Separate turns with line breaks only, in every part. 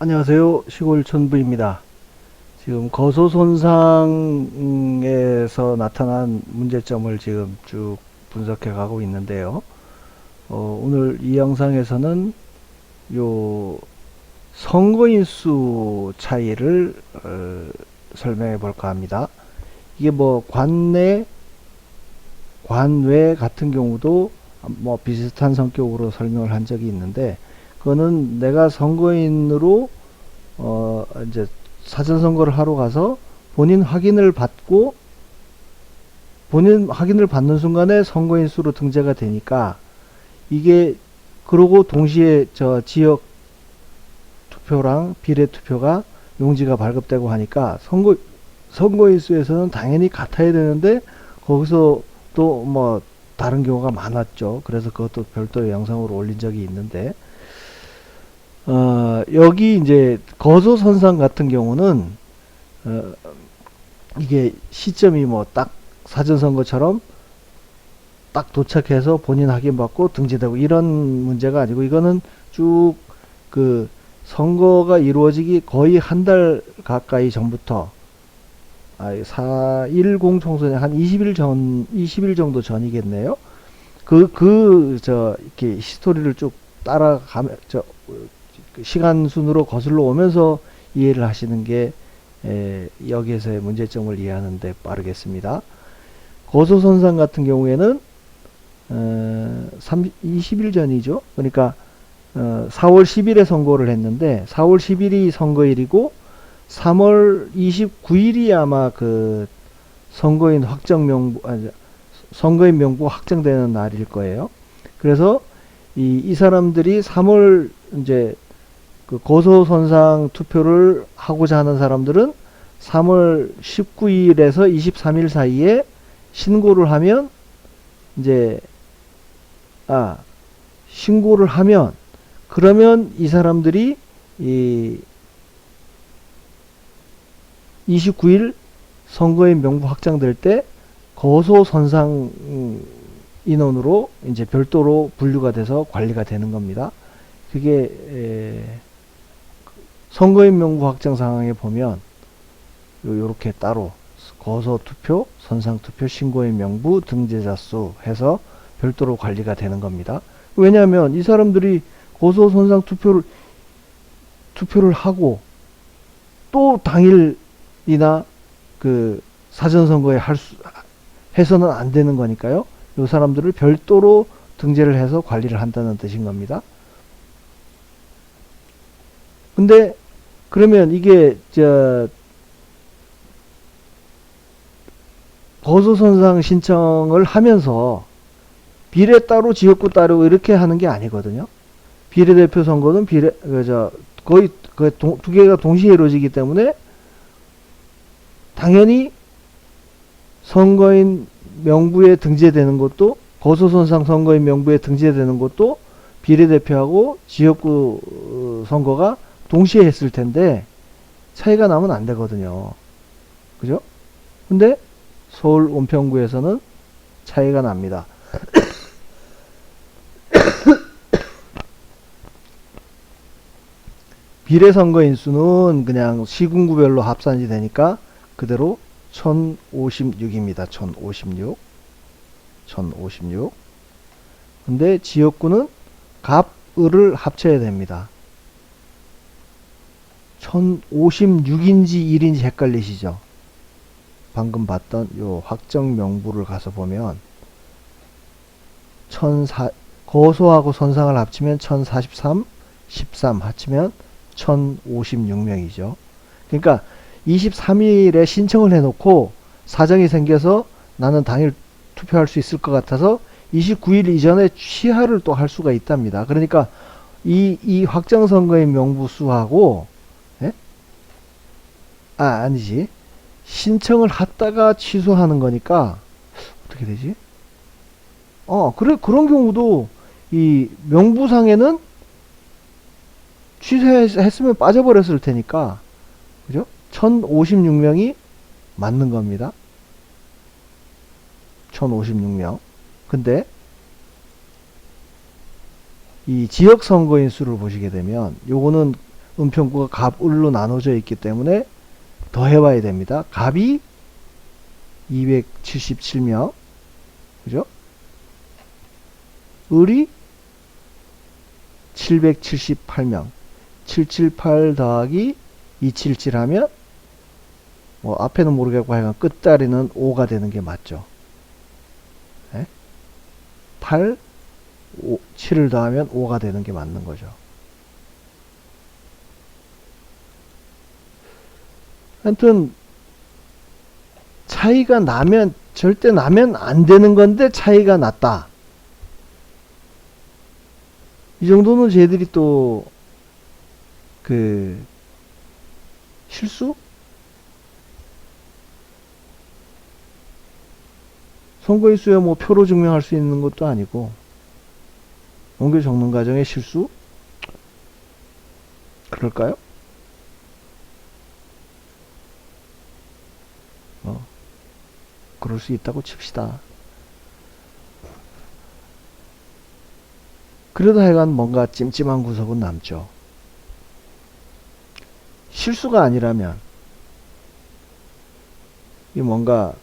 안녕하세요. 시골 천부입니다. 지금 거소 손상에서 나타난 문제점을 지금 쭉 분석해 가고 있는데요. 오늘 이 영상에서는 요 선거인 수 차이를 설명해 볼까 합니다. 이게 뭐 관내, 관외 같은 경우도 뭐 비슷한 성격으로 설명을 한 적이 있는데, 그거는 내가 선거인으로 이제 사전 선거를 하러 가서 본인 확인을 받고, 본인 확인을 받는 순간에 선거인 수로 등재가 되니까, 이게 그러고 동시에 저 지역 투표랑 비례 투표가 용지가 발급되고 하니까 선거인 수에서는 당연히 같아야 되는데, 거기서 또 뭐 다른 경우가 많았죠. 그래서 그것도 별도의 영상으로 올린 적이 있는데, 여기 이제 거소선상 같은 경우는 어, 이게 시점이 뭐 딱 사전선거처럼 딱 도착해서 본인 확인받고 등재되고 이런 문제가 아니고, 이거는 쭉 그 선거가 이루어지기 거의 한 달 가까이 전부터, 4.10 총선에 한 20일 정도 전이겠네요. 이렇게 히스토리를 쭉 따라가면, 시간 순으로 거슬러 오면서 이해를 하시는 게 여기에서의 문제점을 이해하는 데 빠르겠습니다. 거소선상 같은 경우에는 20일 전이죠. 그러니까 4월 10일에 선거를 했는데 4월 10일이 선거일이고 3월 29일이 아마 그 선거인 확정 명부, 선거인 명부 확정되는 날일 거예요. 그래서 이 사람들이 3월 이제 그 고소선상 투표를 하고자 하는 사람들은 3월 19일에서 23일 사이에 신고를 하면, 이제 신고를 하면, 그러면 이 사람들이 이 29일 선거인 명부 확정될 때 거소선상 인원으로 이제 별도로 분류가 돼서 관리가 되는 겁니다. 그게 선거인 명부 확정 상황에 보면 요렇게 따로 거소투표, 선상투표, 신고인 명부, 등재자 수 해서 별도로 관리가 되는 겁니다. 왜냐하면 이 사람들이 고소 선상 투표를 하고 또 당일이나 그 사전선거에 해서는 안 되는 거니까요. 이 사람들을 별도로 등재를 해서 관리를 한다는 뜻인 겁니다. 근데 그러면 이게 거소선상 신청을 하면서 비례 따로 지역구 따로 이렇게 하는 게 아니거든요. 비례대표 선거는 거의 두 개가 동시에 이루어지기 때문에 당연히 선거인 명부에 등재되는 것도, 거소선상 선거인 명부에 등재되는 것도 비례대표하고 지역구 선거가 동시에 했을 텐데 차이가 나면 안 되거든요. 그죠? 근데 서울 온평구에서는 차이가 납니다. 비례선거인 수는 그냥 시군구별로 합산이 되니까 그대로 1056입니다. 1056. 근데 지역구는 갑, 을을 합쳐야 됩니다. 1056인지 1인지 헷갈리시죠? 방금 봤던 요 확정 명부를 가서 보면 거소하고 선상을 합치면 1043, 13 합치면 1056명이죠. 그러니까 23일에 신청을 해놓고 사정이 생겨서 나는 당일 투표할 수 있을 것 같아서 29일 이전에 취하를 또 할 수가 있답니다. 그러니까 이 확정선거인 명부수하고, 예? 아니지. 신청을 했다가 취소하는 거니까 어떻게 되지? 그런 경우도 이 명부상에는 취소했으면 빠져버렸을 테니까, 그죠? 1056명이 맞는 겁니다. 1056명. 근데 이 지역 선거인 수를 보시게 되면 요거는 은평구가 갑, 을로 나눠져 있기 때문에 더해봐야 됩니다. 갑이 277명, 그죠? 을이 778명. 778 더하기 277 하면 뭐 앞에는 모르겠고 하여간 끝자리는 5가 되는 게 맞죠. 네? 8, 5, 7을 더하면 5가 되는 게 맞는 거죠. 하여튼 차이가 나면 절대 나면 안 되는 건데 차이가 났다. 이 정도는 쟤들이 또 그 실수? 선거의 수야 뭐 표로 증명할 수 있는 것도 아니고 옮겨 적는 과정의 실수? 그럴까요? 그럴 수 있다고 칩시다. 그래도 하여간 뭔가 찜찜한 구석은 남죠. 실수가 아니라면 이 뭔가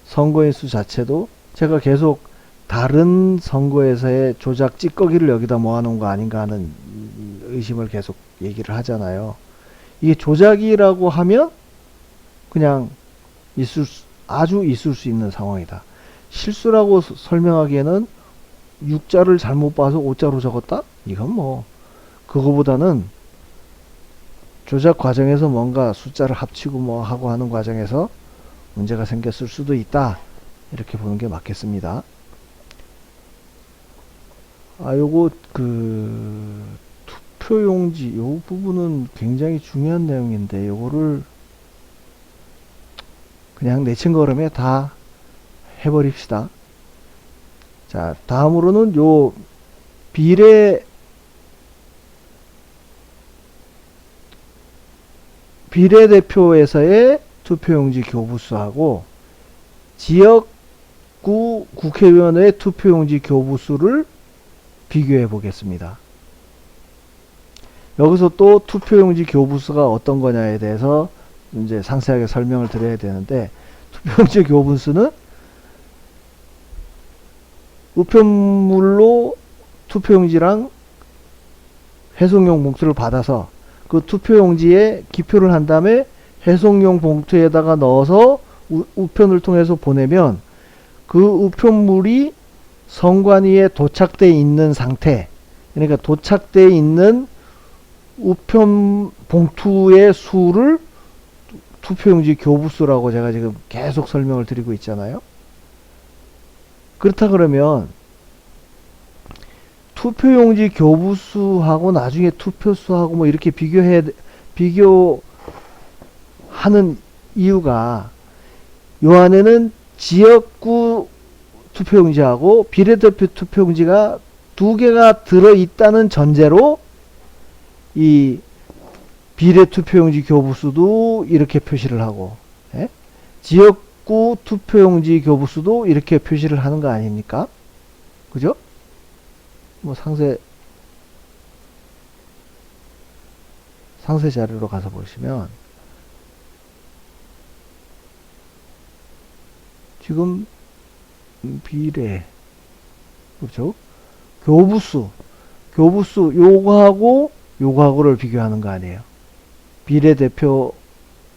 선거인 수 자체도 제가 계속 다른 선거에서의 조작 찌꺼기를 여기다 모아놓은 거 아닌가 하는 의심을 계속 얘기를 하잖아요. 이게 조작이라고 하면 그냥 아주 있을 수 있는 상황이다. 실수라고 설명하기에는 6자를 잘못 봐서 5자로 적었다? 이건 뭐 그거보다는 조작 과정에서 뭔가 숫자를 합치고 뭐 하고 하는 과정에서 문제가 생겼을 수도 있다. 이렇게 보는 게 맞겠습니다. 요거 투표용지 요 부분은 굉장히 중요한 내용인데 요거를 그냥 내친 걸음에 다 해버립시다. 자, 다음으로는 요 비례대표에서의 투표용지 교부수하고 지역구 국회의원의 투표용지 교부수를 비교해 보겠습니다. 여기서 또 투표용지 교부수가 어떤 거냐에 대해서 이제 상세하게 설명을 드려야 되는데, 투표용지 교부수는 우편물로 투표용지랑 회송용 봉투를 받아서 그 투표용지에 기표를 한 다음에 회송용 봉투에다가 넣어서 우편을 통해서 보내면 그 우편물이 선관위에 도착되어 있는 상태, 그러니까 도착되어 있는 우편 봉투의 수를 투표용지 교부수라고 제가 지금 계속 설명을 드리고 있잖아요. 그렇다 그러면 투표용지 교부수하고 나중에 투표수하고 뭐 이렇게 비교하는 이유가 요 안에는 지역구 투표용지하고 비례대표 투표용지가 두 개가 들어있다는 전제로 이 비례투표용지 교부수도 이렇게 표시를 하고, 예? 지역구 투표용지 교부수도 이렇게 표시를 하는 거 아닙니까? 그죠? 뭐 상세 자료로 가서 보시면 지금 비례, 그렇죠? 교부수 요거하고를 비교하는 거 아니에요. 비례대표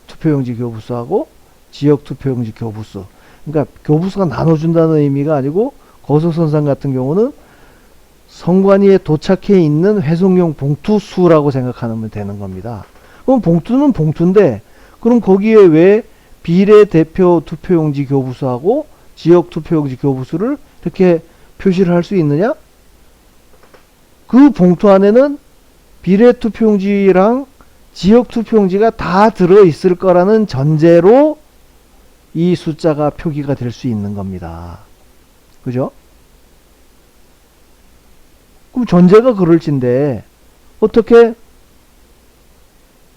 투표용지 교부수하고 지역 투표용지 교부수. 그러니까 교부수가 나눠준다는 의미가 아니고, 거소선상 같은 경우는 선관위에 도착해 있는 회송용 봉투 수라고 생각하면 되는 겁니다. 그럼 봉투는 봉투인데, 그럼 거기에 왜 비례대표 투표용지 교부수하고 지역 투표용지 교부수를 이렇게 표시를 할 수 있느냐? 그 봉투 안에는 비례투표용지랑 지역투표용지가 다 들어있을 거라는 전제로 이 숫자가 표기가 될 수 있는 겁니다. 그죠? 그럼 전제가 그럴진데 어떻게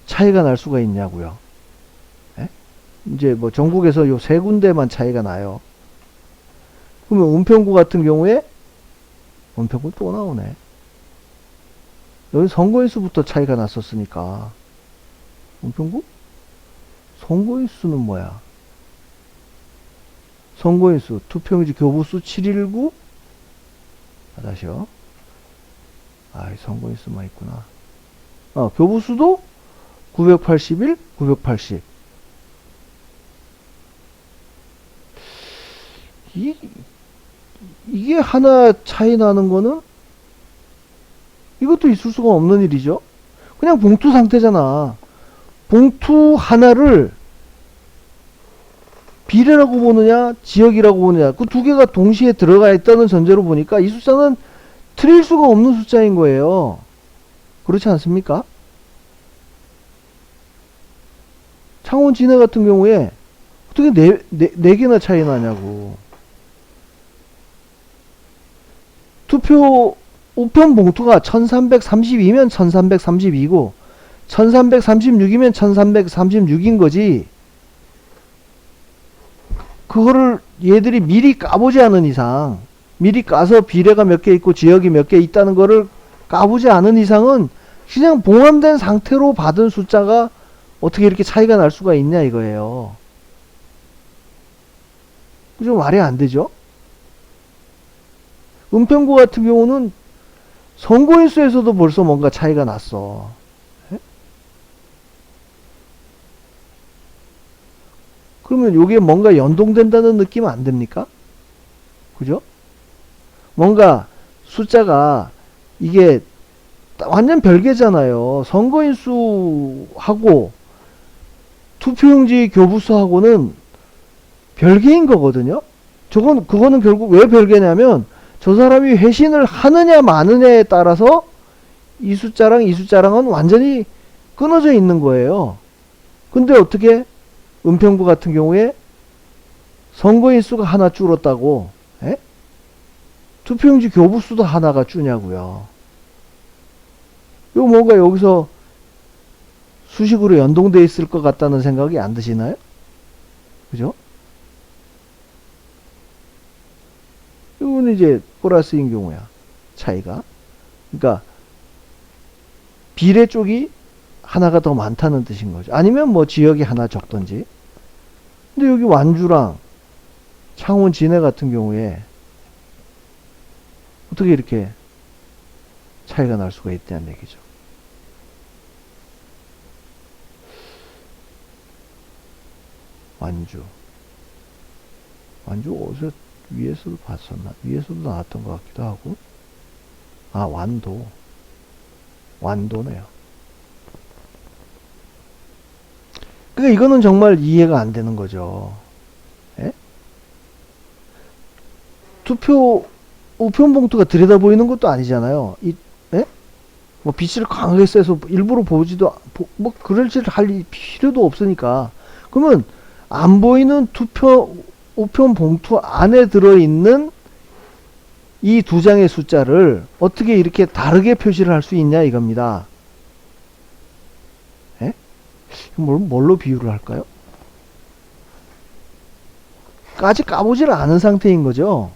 차이가 날 수가 있냐고요. 에? 이제 뭐 전국에서 요 세 군데만 차이가 나요. 그러면 은평구 같은 경우에 은평구 또 나오네. 여기 선거인수부터 차이가 났었으니까. 은평구? 선거인수는 뭐야? 선거인수, 투표용지 교부수 719? 다시요. 선거인수만 있구나. 교부수도 981, 980. 이게 하나 차이 나는 거는 이것도 있을 수가 없는 일이죠. 그냥 봉투 상태잖아. 봉투 하나를 비례라고 보느냐 지역이라고 보느냐, 그 두 개가 동시에 들어가 있다는 전제로 보니까 이 숫자는 틀릴 수가 없는 숫자인 거예요. 그렇지 않습니까? 창원 진해 같은 경우에 어떻게 네 개나 차이 나냐고. 투표 우편 봉투가 1332면 1332고 1336이면 1336인 거지. 그거를 얘들이 미리 까보지 않은 이상, 미리 까서 비례가 몇 개 있고 지역이 몇 개 있다는 거를 까보지 않은 이상은 그냥 봉함된 상태로 받은 숫자가 어떻게 이렇게 차이가 날 수가 있냐 이거예요. 그죠? 말이 안 되죠? 은평구 같은 경우는 선거인수에서도 벌써 뭔가 차이가 났어. 에? 그러면 요게 뭔가 연동된다는 느낌 안 됩니까? 그죠? 뭔가 숫자가 이게 완전 별개잖아요. 선거인수하고 투표용지 교부수하고는 별개인 거거든요. 그거는 결국 왜 별개냐면 저 사람이 회신을 하느냐 마느냐에 따라서 이 숫자랑 이 숫자랑은 완전히 끊어져 있는 거예요. 근데 어떻게 은평구 같은 경우에 선거인수가 하나 줄었다고 투표용지 교부수도 하나가 주냐고요. 이거 뭔가 여기서 수식으로 연동되어 있을 것 같다는 생각이 안 드시나요? 그죠? 이거는 이제 플러스인 경우야. 차이가. 그러니까 비례 쪽이 하나가 더 많다는 뜻인 거죠. 아니면 뭐 지역이 하나 적던지. 근데 여기 완주랑 창원 진해 같은 경우에 어떻게 이렇게 차이가 날 수가 있다는 얘기죠. 완주 어디서 위에서도 봤었나? 위에서도 나왔던 것 같기도 하고. 완도네요. 그러니까 이거는 정말 이해가 안 되는 거죠. 예? 투표 우편 봉투가 들여다 보이는 것도 아니잖아요. 예? 뭐 빛을 강하게 쐬서 일부러 보지도 뭐 그럴 짓을 할 필요도 없으니까. 그러면 안 보이는 우편 봉투 안에 들어있는 이 두 장의 숫자를 어떻게 이렇게 다르게 표시를 할 수 있냐 이겁니다. 예? 뭘로 비유를 할까요? 까지 까보지를 않은 상태인 거죠.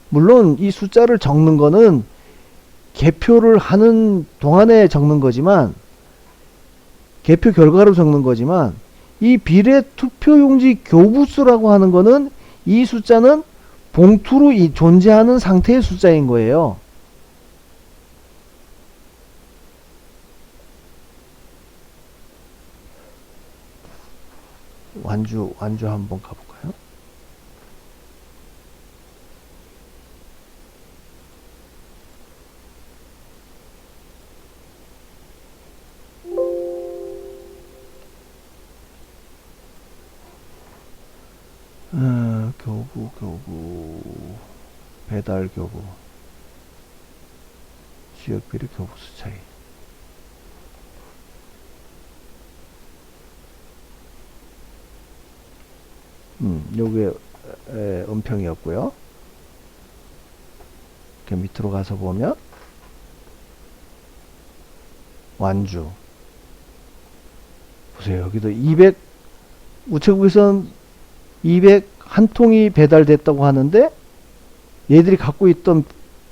물론 이 숫자를 적는 거는 개표를 하는 동안에 적는 거지만, 개표 결과로 적는 거지만, 이 비례 투표용지 교부수라고 하는 거는 이 숫자는 봉투로 존재하는 상태의 숫자인 거예요. 완주 한번 가볼까요? 교부, 배달 교부, 지역 비례 교부수 차이. 요게 은평이었고요. 이렇게 밑으로 가서 보면 완주. 보세요. 여기도 200, 우체국에서는 200 한 통이 배달됐다고 하는데 얘들이 갖고 있던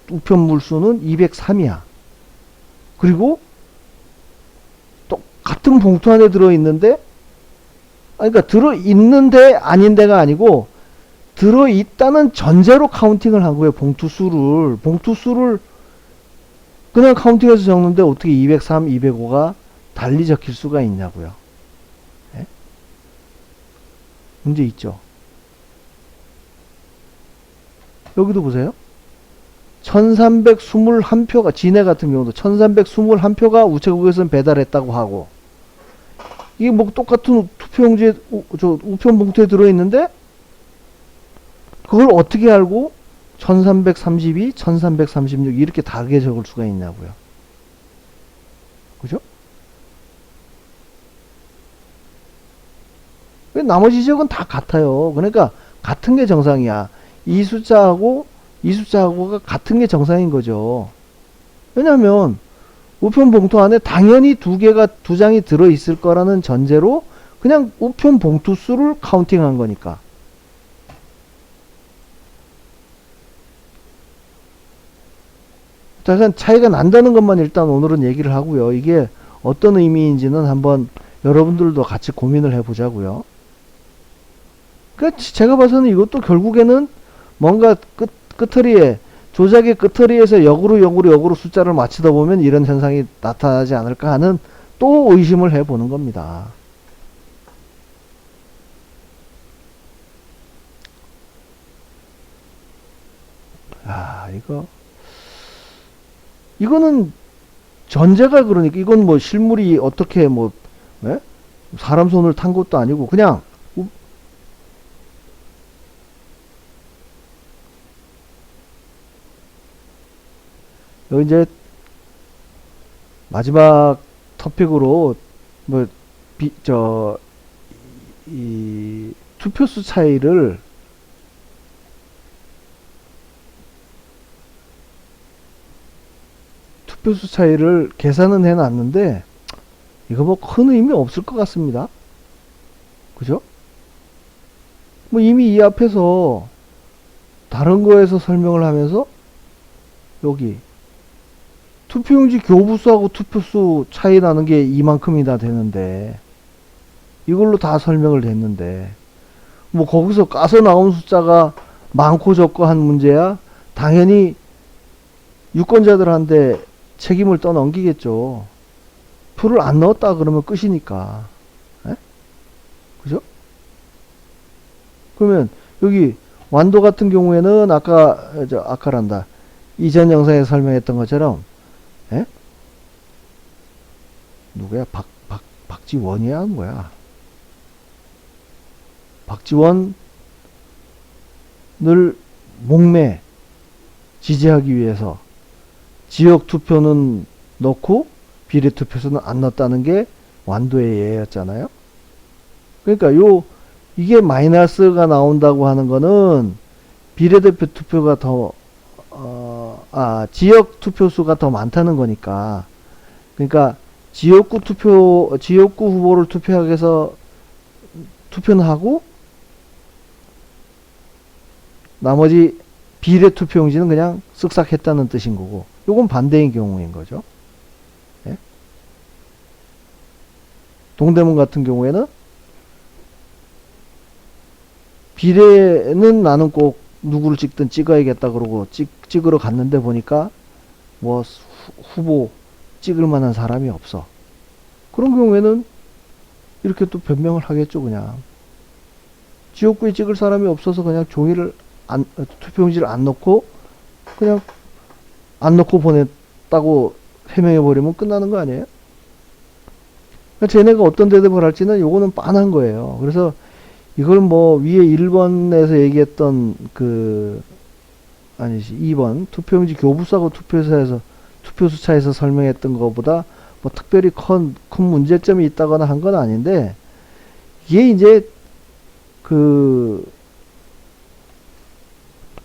우편 물수는 203이야. 그리고 또 같은 봉투 안에 들어있는데, 그러니까 들어있는데 아닌데가 아니고 들어있다는 전제로 카운팅을 한 거예요. 봉투수를 그냥 카운팅해서 적는데 어떻게 203, 205가 달리 적힐 수가 있냐고요. 네? 문제 있죠. 여기도 보세요. 1321표가, 진해 같은 경우도 1321표가 우체국에서는 배달했다고 하고, 이게 뭐 똑같은 투표용지에, 우편 봉투에 들어있는데, 그걸 어떻게 알고 1332, 1336 이렇게 다르게 적을 수가 있냐고요. 그죠? 나머지 지역은 다 같아요. 그러니까 같은 게 정상이야. 이 숫자하고가 같은 게 정상인 거죠. 왜냐면 우편 봉투 안에 당연히 두 장이 들어 있을 거라는 전제로 그냥 우편 봉투 수를 카운팅한 거니까. 자, 일단 차이가 난다는 것만 일단 오늘은 얘기를 하고요. 이게 어떤 의미인지는 한번 여러분들도 같이 고민을 해보자고요. 그러니까 제가 봐서는 이것도 결국에는 뭔가 끝처리에, 조작의 끝처리에서 역으로 숫자를 맞추다 보면 이런 현상이 나타나지 않을까 하는 또 의심을 해보는 겁니다. 이거는 전제가, 그러니까 이건 뭐 실물이 어떻게 뭐, 예? 사람 손을 탄 것도 아니고 그냥 여기 이제 마지막 토픽으로 뭐 이 투표수 차이를 계산은 해놨는데 이거 뭐 큰 의미 없을 것 같습니다. 그죠? 뭐 이미 이 앞에서 다른 거에서 설명을 하면서 여기 투표용지 교부수하고 투표수 차이 나는 게 이만큼이나 되는데 이걸로 다 설명을 했는데 뭐 거기서 까서 나온 숫자가 많고 적고 한 문제야 당연히 유권자들한테 책임을 떠넘기겠죠. 표를 안 넣었다 그러면 끝이니까. 에? 그죠? 그러면 여기 완도 같은 경우에는 아까란다. 이전 영상에 설명했던 것처럼, 에? 누구야? 박지원이야? 뭐야? 박지원을 지지하기 위해서 지역 투표는 넣고 비례 투표수는 안 넣었다는 게 완도의 예였잖아요. 그러니까 이게 마이너스가 나온다고 하는 거는 비례대표 투표가 지역 투표수가 더 많다는 거니까. 그러니까 지역구 후보를 투표하기 위해서 투표는 하고 나머지 비례 투표용지는 그냥 쓱싹 했다는 뜻인 거고, 요건 반대인 경우인 거죠. 예? 동대문 같은 경우에는 비례는 나는 꼭 누구를 찍든 찍어야겠다 그러고 찍으러 갔는데 보니까 뭐 후보 찍을 만한 사람이 없어. 그런 경우에는 이렇게 또 변명을 하겠죠. 그냥 지역구에 찍을 사람이 없어서 그냥 투표용지를 안 넣고 그냥 안 넣고 보냈다고 해명해 버리면 끝나는 거 아니에요? 그러니까 쟤네가 어떤 대답을 할지는 요거는 빤한 거예요. 그래서 이걸 뭐 위에 1번에서 얘기했던 2번 투표용지 교부수하고 투표수 차에서 설명했던 것보다 뭐 특별히 큰 문제점이 있다거나 한 건 아닌데, 이게 이제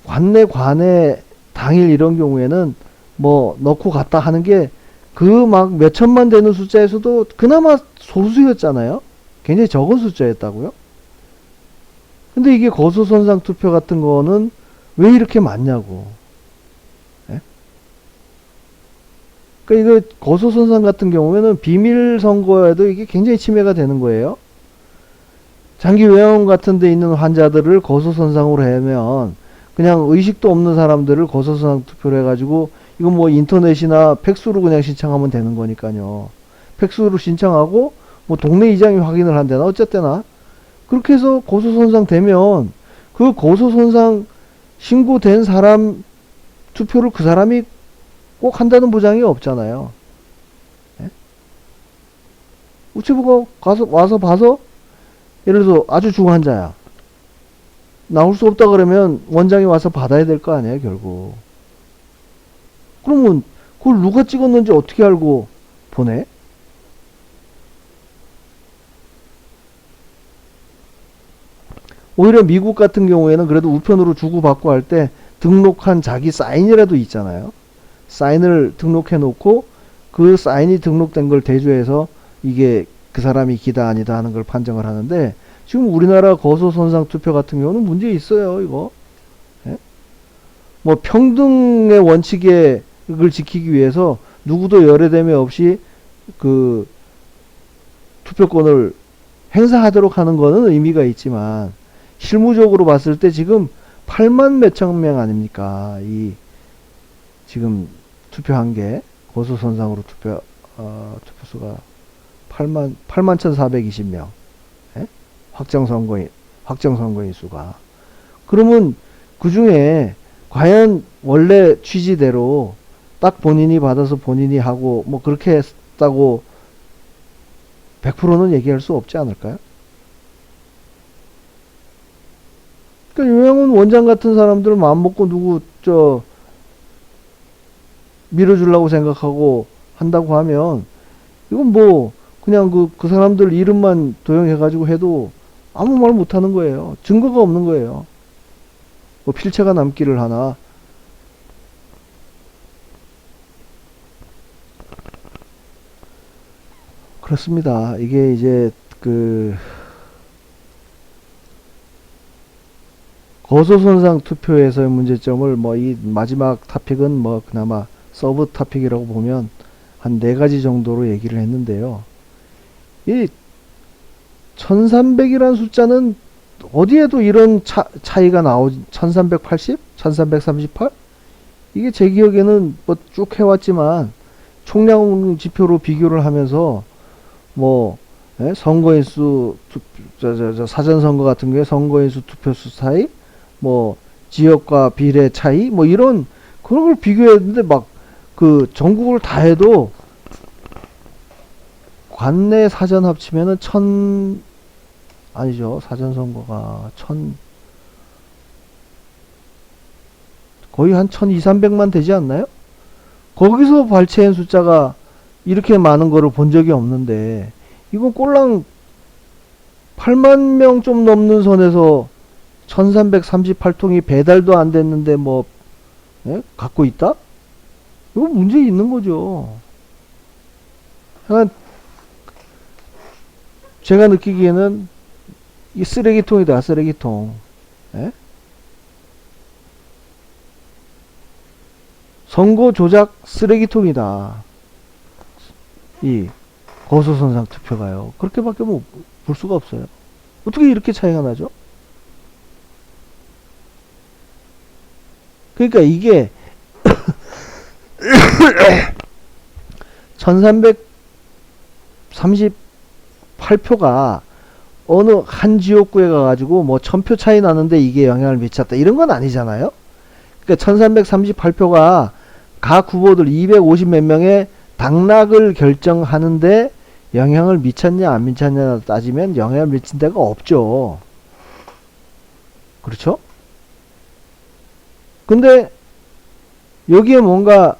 관내 당일 이런 경우에는 뭐 넣고 갔다 하는 게 막 몇천만 되는 숫자에서도 그나마 소수였잖아요. 굉장히 적은 숫자였다고요. 근데 이게 거소선상 투표 같은 거는 왜 이렇게 많냐고. 예? 그러니까 이거 고소손상 같은 경우에는 비밀 선고에도 이게 굉장히 침해가 되는 거예요. 장기 요양원 같은 데 있는 환자들을 고소손상으로 하면 그냥 의식도 없는 사람들을 고소손상 투표를 해가지고 이건 뭐 인터넷이나 팩스로 그냥 신청하면 되는 거니까요. 팩스로 신청하고 뭐 동네 이장이 확인을 한대나 어쨌대나 그렇게 해서 고소손상 되면 그 고소손상 신고된 사람 투표를 그 사람이 꼭 한다는 보장이 없잖아요. 예? 우체부가 와서 봐서 예를 들어서 아주 중환자야. 나올 수 없다 그러면 원장이 와서 받아야 될 거 아니에요, 결국. 그러면 그걸 누가 찍었는지 어떻게 알고 보내? 오히려 미국 같은 경우에는 그래도 우편으로 주고받고 할 때 등록한 자기 사인이라도 있잖아요. 사인을 등록해 놓고 그 사인이 등록된 걸 대조해서 이게 그 사람이 기다 아니다 하는 걸 판정을 하는데 지금 우리나라 고소손상 투표 같은 경우는 문제 있어요, 이거. 예? 뭐 평등의 원칙을 지키기 위해서 누구도 열애됨이 없이 그 투표권을 행사하도록 하는 거는 의미가 있지만 실무적으로 봤을 때 지금 8만 몇천 명 아닙니까? 이 지금 투표한 게 고소손상으로 투표수가 8만 1,420명. 예? 확정선거인 수가. 그러면 그 중에 과연 원래 취지대로 딱 본인이 받아서 본인이 하고 뭐 그렇게 했다고 100%는 얘기할 수 없지 않을까요? 그러니까 요양원 원장 같은 사람들 마음먹고 누구 밀어주려고 생각하고 한다고 하면 이건 뭐 그냥 그 사람들 이름만 도용해가지고 해도 아무 말 못하는 거예요. 증거가 없는 거예요. 뭐 필체가 남기를 하나. 그렇습니다. 이게 이제 고소손상 투표에서의 문제점을 뭐 이 마지막 토픽은 뭐 그나마 서브 토픽이라고 보면 한 4가지 정도로 얘기를 했는데요. 이 1300이라는 숫자는 어디에도 이런 차이가 1380? 1338? 이게 제 기억에는 뭐 쭉 해왔지만 총량 지표로 비교를 하면서 뭐 선거인수 사전선거 같은 경우에 선거인수 투표수 차이 뭐 지역과 비례 차이 뭐 이런 그런 걸 비교했는데 막 그 전국을 다 해도 관내 사전 합치면은 아니죠. 사전선거가 거의 한 1200~300만 되지 않나요? 거기서 발췌한 숫자가 이렇게 많은 거를 본 적이 없는데 이건 꼴랑 8만 명 좀 넘는 선에서 1338통이 배달도 안 됐는데 뭐 갖고 있다? 이거 문제 있는 거죠. 그러니까 제가 느끼기에는 이 쓰레기통이다, 쓰레기통. 예? 선거 조작 쓰레기통이다. 이 고소손상 투표가요. 그렇게밖에 뭐 볼 수가 없어요. 어떻게 이렇게 차이가 나죠? 그러니까 이게 1338표가 어느 한 지역구에 가가지고 뭐 1000표 차이 나는데 이게 영향을 미쳤다 이런 건 아니잖아요. 그러니까 1338표가 각 후보들 250 몇 명의 당락을 결정하는데 영향을 미쳤냐 안 미쳤냐 따지면 영향을 미친 데가 없죠. 그렇죠? 근데 여기에 뭔가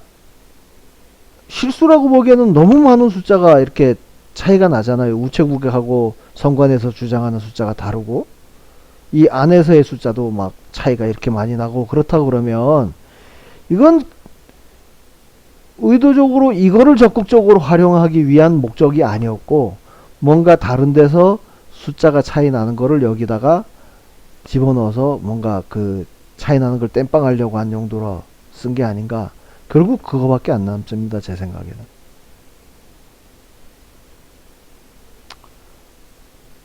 실수라고 보기에는 너무 많은 숫자가 이렇게 차이가 나잖아요. 우체국하고 선관에서 주장하는 숫자가 다르고 이 안에서의 숫자도 막 차이가 이렇게 많이 나고 그렇다고 그러면 이건 의도적으로 이거를 적극적으로 활용하기 위한 목적이 아니었고 뭔가 다른 데서 숫자가 차이 나는 거를 여기다가 집어넣어서 뭔가 그 차이 나는 걸 땜빵하려고 한 용도로 쓴 게 아닌가 결국 그거밖에 안 남습니다. 제 생각에는.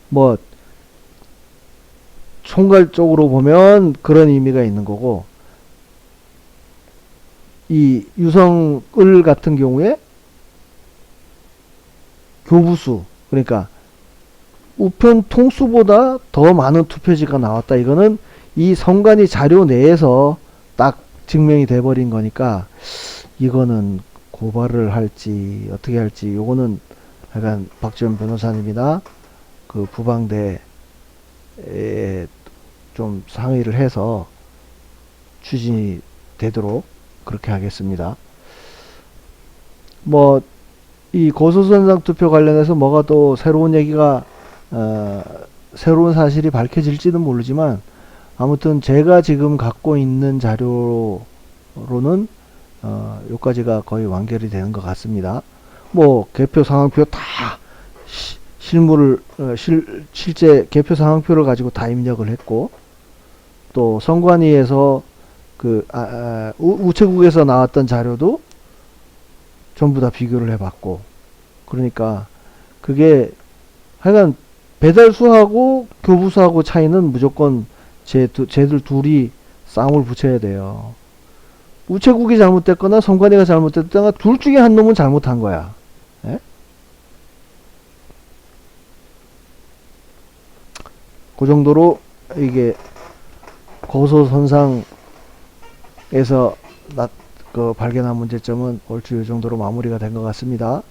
뭐 총괄적으로 보면 그런 의미가 있는 거고, 이 유성을 같은 경우에 교부수, 그러니까 우편 통수보다 더 많은 투표지가 나왔다. 이거는 이 선관위 자료 내에서 딱 증명이 돼 버린 거니까, 이거는 고발을 할지 어떻게 할지, 요거는 약간 박지원 변호사님이나 그 부방대에 좀 상의를 해서 추진이 되도록 그렇게 하겠습니다. 뭐 이 고소선상 투표 관련해서 뭐가 또 새로운 얘기가 새로운 사실이 밝혀질지는 모르지만, 아무튼 제가 지금 갖고 있는 자료로는 요까지가 거의 완결이 되는 것 같습니다. 뭐 개표 상황표 다 실제 개표 상황표를 가지고 다 입력을 했고, 또 선관위에서 우체국에서 나왔던 자료도 전부 다 비교를 해봤고, 그러니까 그게 하여간 배달수하고 교부수하고 차이는 무조건 쟤들 둘이 싸움을 붙여야 돼요. 우체국이 잘못됐거나 선관위가 잘못됐거나 둘 중에 한 놈은 잘못한 거야. 예? 그 정도로 이게 고소선상에서 발견한 문제점은 얼추 이 정도로 마무리가 된 것 같습니다.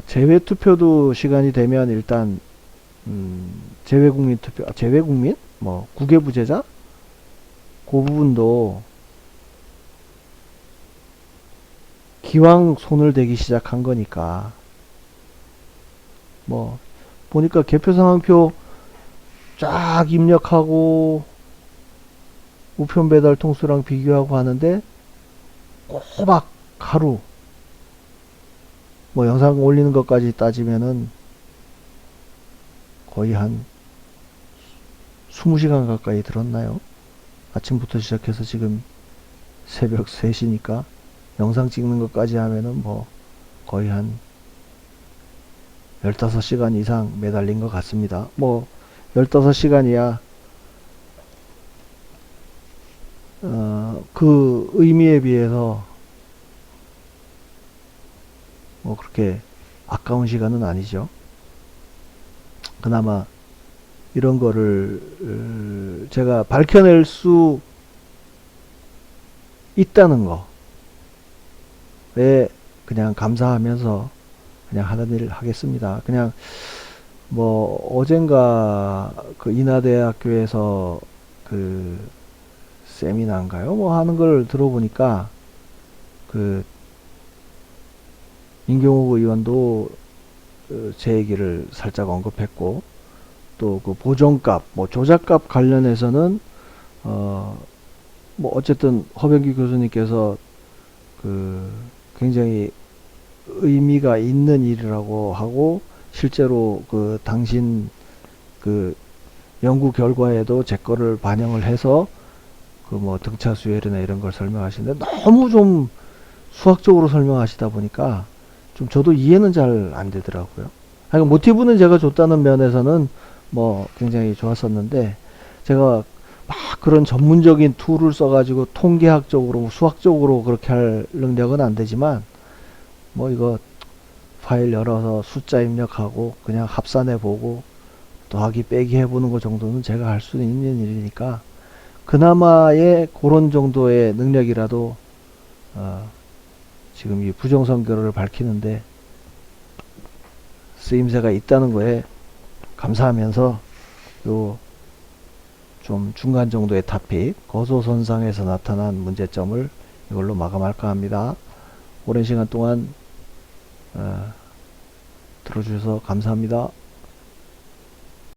재외투표도 시간이 되면 일단 재외국민 투표, 재외국민? 뭐 국외부재자? 그 부분도 기왕 손을 대기 시작한 거니까, 뭐 보니까 개표 상황표 쫙 입력하고 우편 배달 통수랑 비교하고 하는데 꼬박 하루, 뭐 영상 올리는 것까지 따지면은 거의 한 20시간 가까이 들었나요? 아침부터 시작해서 지금 새벽 3시니까 영상 찍는 것까지 하면은 뭐 거의 한 15시간 이상 매달린 것 같습니다. 뭐 15시간이야 그 의미에 비해서 뭐 그렇게 아까운 시간은 아니죠. 그나마 이런 거를 제가 밝혀낼 수 있다는 거에 그냥 감사하면서 그냥 하는 일 하겠습니다. 그냥 뭐 어젠가 그 인하대학교에서 그 세미나인가요? 뭐 하는 걸 들어보니까 그 민경욱 의원도 제 얘기를 살짝 언급했고, 또 그 보정값, 뭐 조작값 관련해서는 뭐 어쨌든 허병기 교수님께서 그 굉장히 의미가 있는 일이라고 하고, 실제로 그 당신 그 연구 결과에도 제 거를 반영을 해서 그 뭐 등차 수열이나 이런 걸 설명하시는데 너무 좀 수학적으로 설명하시다 보니까 좀 저도 이해는 잘 안 되더라고요. 하여간 모티브는 제가 줬다는 면에서는 뭐 굉장히 좋았었는데, 제가 막 그런 전문적인 툴을 써가지고 통계학적으로 수학적으로 그렇게 할 능력은 안 되지만, 뭐 이거 파일 열어서 숫자 입력하고 그냥 합산해 보고 더하기 빼기 해보는 것 정도는 제가 할 수 있는 일이니까, 그나마의 그런 정도의 능력이라도 지금 이 부정선거를 밝히는데 쓰임새가 있다는 거에 감사하면서 요 좀 중간 정도의 타픽, 고소선상에서 나타난 문제점을 이걸로 마감할까 합니다. 오랜 시간 동안 들어주셔서 감사합니다.